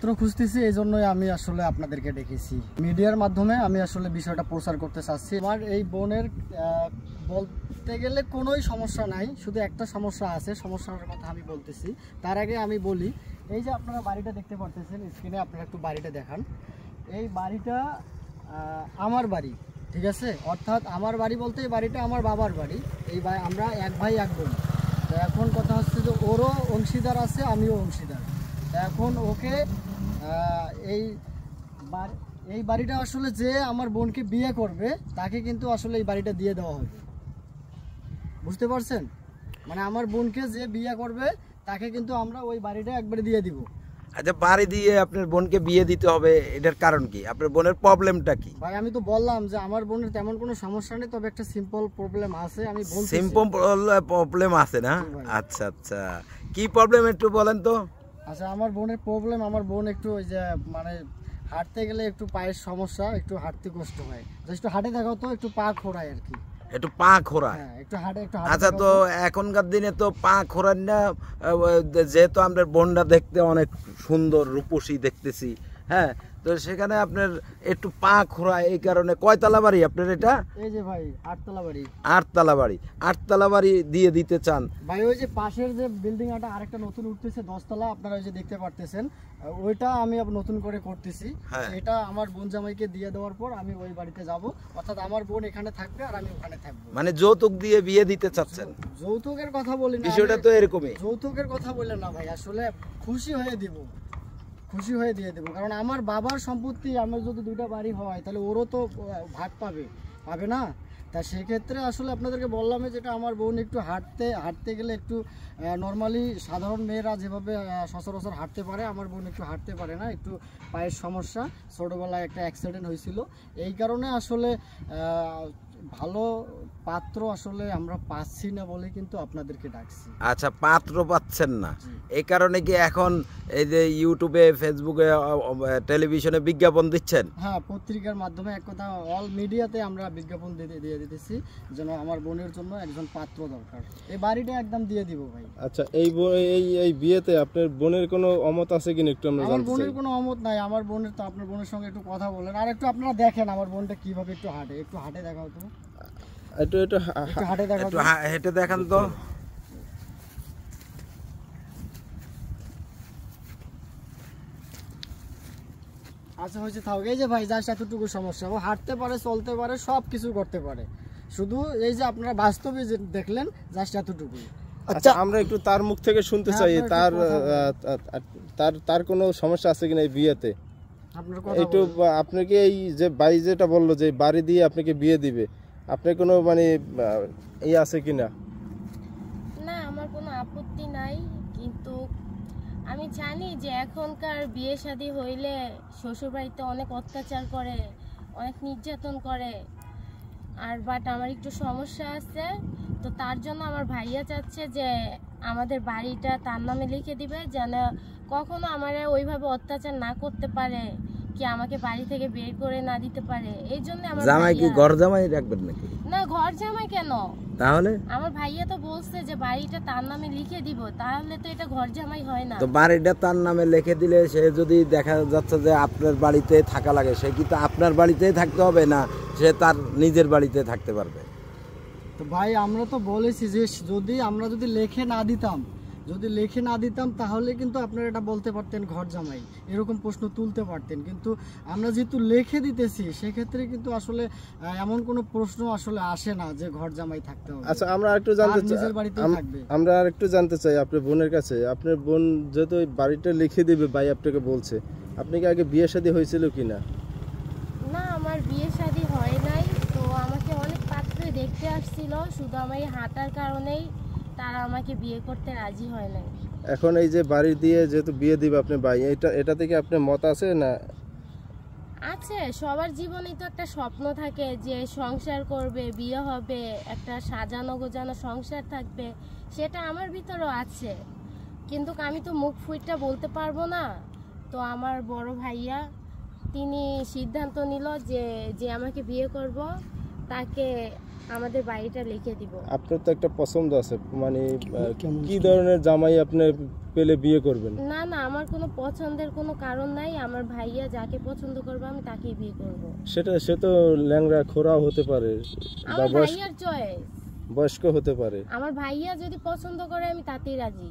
পাত্র খুঁজতেছি, এই জন্যই আমি আসলে আপনাদেরকে ডেকেছি। মিডিয়ার মাধ্যমে আমি আসলে বিষয়টা প্রচার করতে চাচ্ছি। আমার এই বোনের বলতে গেলে কোনোই সমস্যা নাই, শুধু একটা সমস্যা আছে, সমস্যার কথা আমি বলতেছি। তার আগে আমি বলি, এই যে আপনারা বাড়িটা দেখতে পারতেছেন স্ক্রিনে, আপনারা একটু বাড়িটা দেখান। এই বাড়িটা আমার বাড়ি, ঠিক আছে? অর্থাৎ আমার বাড়ি বলতে এই বাড়িটা আমার বাবার বাড়ি। এই আমরা এক ভাই এক বোন। তো এখন কথা হচ্ছে যে ওরও অংশীদার আছে, আমিও অংশীদার। এখন ওকে এই বাড়িটা আসলে যে আমার বোনকে বিয়ে করবে তাকে কিন্তু আসলে এই বাড়িটা দিয়ে দেওয়া হবে, বুঝতে পারছেন? মানে আমার বোনকে যে বিয়ে করবে তাকে কিন্তু আমরা ওই বাড়িটা একবারে দিয়ে দিব। আচ্ছা, বাড়ি দিয়ে আপনার বোনকে বিয়ে দিতে হবে, এটার কারণ কি? আপনার বোনের প্রবলেমটা কি? ভাই আমি তো বললাম যে আমার বোনের তেমন কোনো সমস্যা নেই, তবে একটা সিম্পল প্রবলেম আছে। আমি বলছি সিম্পল প্রবলেম আছে না? আচ্ছা আচ্ছা, কি প্রবলেম একটু বলেন তো। আচ্ছা, আমার বোনের প্রবলেম, আমার বোন একটু ওই যে মানে হাঁটতে গেলে একটু পায়ের সমস্যা, একটু হাঁটতে কষ্ট হয়। একটু হাঁটে দেখাও তো, একটু পা খোঁড়ায় আর কি, একটু পা খোঁড়ায়। একটু হাঁটে একটু। আচ্ছা, তো এখনকার দিনে তো পা খোঁড়ান না, যেহেতু আমাদের বোনটা দেখতে অনেক সুন্দর রূপসী দেখতেছি, হ্যাঁ, তো সেখানে আপনার একটু পা খোঁড়ায়, এই কারণে। কয়তলা বাড়ি আপনার এটা? এই যে ভাই 8তলা বাড়ি। 8তলা বাড়ি, 8তলা বাড়ি দিয়ে দিতে চান ভাই? ওই যে পাশের যে বিল্ডিংটা আরেকটা নতুন উঠতেছে 10তলা, আপনারা ওই যে দেখতে পারতেছেন, ওইটা আমি নতুন করে করতেছি। এটা আমার বোন জামাইকে দিয়ে দেওয়ার পর আমি ওই বাড়িতে যাব, অর্থাৎ আমার বোন এখানে থাকবে আর আমি ওখানে থাকবো। মানে যৌতুক দিয়ে বিয়ে দিতে চাচ্ছেন? যৌতুকের কথা বলি না, বিষয়টা তো এরকমই। যৌতুকের কথা বললেন না ভাই, আসলে খুশি হয়ে দিব, খুশি হয়ে দিয়ে দেবো। কারণ আমার বাবার সম্পত্তি, আমার যদি 2টা বাড়ি হয় তাহলে ওরও তো ভাগ পাবে না? তা সেক্ষেত্রে আসলে আপনাদেরকে বললাম, যেটা আমার বোন একটু হাঁটতে গেলে একটু নর্মালি সাধারণ মেয়েরা যেভাবে সচরাচর হাঁটতে পারে, আমার বোন একটু হাঁটতে পারে না, একটু পায়ের সমস্যা, ছোটোবেলায় একটা অ্যাক্সিডেন্ট হয়েছিল। এই কারণে আসলে ভালো পাত্র আসলে আমরা পাচ্ছি না বলে কিন্তু আপনাদেরকে ডাকছি। আচ্ছা, পাত্র পাচ্ছেন না, এই কারণে কি এখন এই যে ইউটিউবে, ফেসবুকে, টেলিভিশনে বিজ্ঞাপন দিচ্ছেন? হ্যাঁ, পত্রিকার মাধ্যমে, এক কথা অল মিডিয়াতে আমরা বিজ্ঞাপন দিয়ে দিতেছি যেন আমার বোনের জন্য একজন পাত্র দরকার। এই বাড়িটা একদম দিয়ে দিব ভাই। আচ্ছা, এই বিয়েতে আপনার বোনের কোনো অমত আছে কিনা একটু আমরা জানতে চাই। আমার বোনের কোনো অমত নাই। আমার বোনের তো, আপনার বোনের সঙ্গে একটু কথা বলেন, আর একটু আপনারা দেখেন আমার বোনটা কিভাবে একটু হাঁটে দেখাও তো, একটু হাঁটে দেখাও, একটু হেঁটে দেখান তো। আচ্ছা হয়েছে, থাক। এই যে ভাই জাস্ট এতটুকু সমস্যা, ও হাঁটতে পারে, চলতে পারে, সব কিছু করতে পারে, শুধু এই যে আপনারা বাস্তবে যে দেখলেন জাস্ট এতটুকুই। আচ্ছা, আমরা একটু তার মুখ থেকে শুনতে চাই, তার কোনো সমস্যা আছে কিনা এই বিয়েতে একটু। আপনাকে এই যে ভাই যেটা বললো যে বাড়ি দিয়ে আপনাকে বিয়ে দিবে, আপনার কোনো মানে এই আছে কিনা? না, আমার কোনো আপত্তি নাই, কিন্তু আমি জানি যে এখনকার বিয়ে শাদী হইলে শ্বশুরবাড়িতে অনেক অত্যাচার করে, অনেক নির্যাতন করে। আর বাট আমার একটু সমস্যা আছে, তো তার জন্য আমার ভাইয়া চাচ্ছে যে আমাদের বাড়িটা তার নামে লিখে দিবে, যেন কখনো আমার ওইভাবে অত্যাচার না করতে পারে, কি আমাকে বাড়ি থেকে বের করে না দিতে পারে। এই জন্য আমার জামাই কি ঘর জামাই রাখবেন নাকি? না, ঘর জামাই কেন? তাহলে আমার ভাইয়া তো বলছে যে বাড়িটা তার নামে লিখে দিব, তাহলে তো এটা ঘর জামাই হয় না। তো বাড়িটা তার নামে লিখে দিলে সে যদি দেখা যাচ্ছে যে আপনার বাড়িতে থাকা লাগে, সে কি তো আপনার বাড়িতেই থাকতে হবে না, সে তার নিজের বাড়িতে থাকতে পারবে? তো ভাই আমরা তো বলেছি যে আমরা যদি লেখে না দিতাম তাহলে কিন্তু আপনারা এটা বলতে পারতেন ঘর জামাই, এরকম প্রশ্ন তুলতে পারতেন। কিন্তু আমরা যেহেতু লিখে দিতেছি, সেক্ষেত্রে কিন্তু আসলে এমন কোনো প্রশ্ন আসলে আসে না যে ঘর জামাই থাকতে হবে। আচ্ছা, আমরা আরেকটু জানতে চাই আপনার বোনের কাছে। আপনার বোন যেহেতু ওই বাড়িটা লিখে দিবে ভাই আপনাকে বলছে, আপনি কি আগে বিয়ে শাদী হয়েছিল কিনা? না, আমার বিয়ে শাদী হয় নাই। তো আমাকে অনেক পাত্রে দেখতে আসছিল, শুধু আমার হাঁটার কারণেই তারা আমাকে বিয়ে করতে রাজি হয় নাই। এখন এই যে বাড়ি দিয়ে যেহেতু বিয়ে দিবে আপনি ভাই, এটা থেকে আপনার মত আছে না? আছে, সবার জীবনেই তো একটা স্বপ্ন থাকে যে সংসার করবে, বিয়ে হবে, একটা সাজানো গোজানো সংসার থাকবে, সেটা আমার ভিতরেও আছে। কিন্তু আমি তো মুখ ফুইটা বলতে পারবো না। তো আমার বড় ভাইয়া তিনি সিদ্ধান্ত নিল যে আমাকে বিয়ে করব তাকে আমাদের বাড়িটা লিখে দিব। আপনার তো একটা পছন্দ আছে, মানে কি ধরনের জামাই আপনি পেলে বিয়ে করবেন? না না, আমার কোনো পছন্দের কোনো কারণ নাই, আমার ভাইয়া যাকে পছন্দ করবে আমি তাকেই বিয়ে করব। সে তো ল্যাংড়া খোরাও হতে পারে, আমার ভাইয়ার চয়েস, বয়স্ক হতে পারে। আমার ভাইয়া যদি পছন্দ করে আমি তাতেই রাজি।